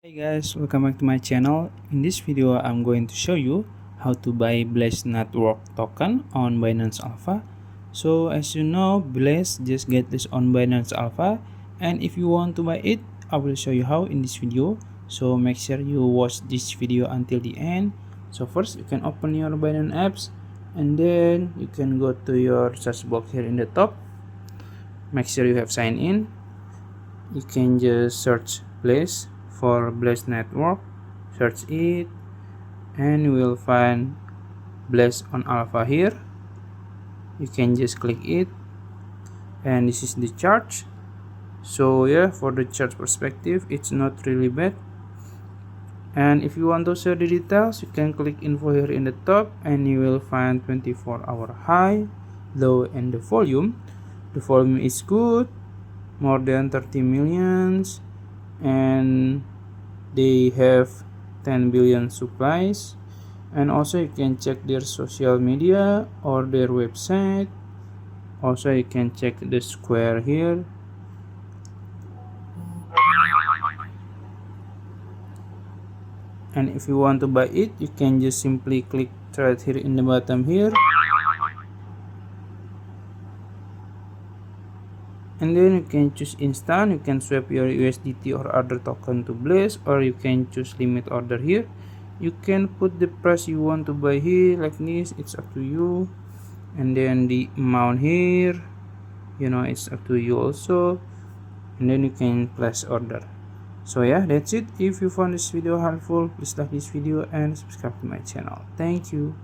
Hey guys, welcome back to my channel. In this video, I'm going to show you how to buy Blaze Network token on Binance Alpha. So as you know, Blaze just get this on Binance Alpha, and if you want to buy it, I will show you how in this video. So make sure you watch this video until the end. So first, you can open your Binance apps, and then you can go to your search box here in the top. Make sure you have signed in. You can just search Blaze for Blaze Network, search it, and you will find Blaze on Alpha here. You can just click it, and this is the chart. So yeah, for the chart perspective, it's not really bad. And if you want to see the details, you can click info here in the top, and you will find 24-hour high, low, and the volume. The volume is good, more than 30 millions, and they have 10 billion supplies. And also you can check their social media or their website. Also you can check the square here. And if you want to buy it, you can just simply click right here in the bottom here, and then you can choose instant. You can swap your USDT or other token to Blaze, or you can choose limit order here. You can put the price you want to buy here like this, it's up to you. And then the amount here, it's up to you also. And then you can place order. So yeah, that's it. If you found this video helpful, please like this video and subscribe to my channel. Thank you.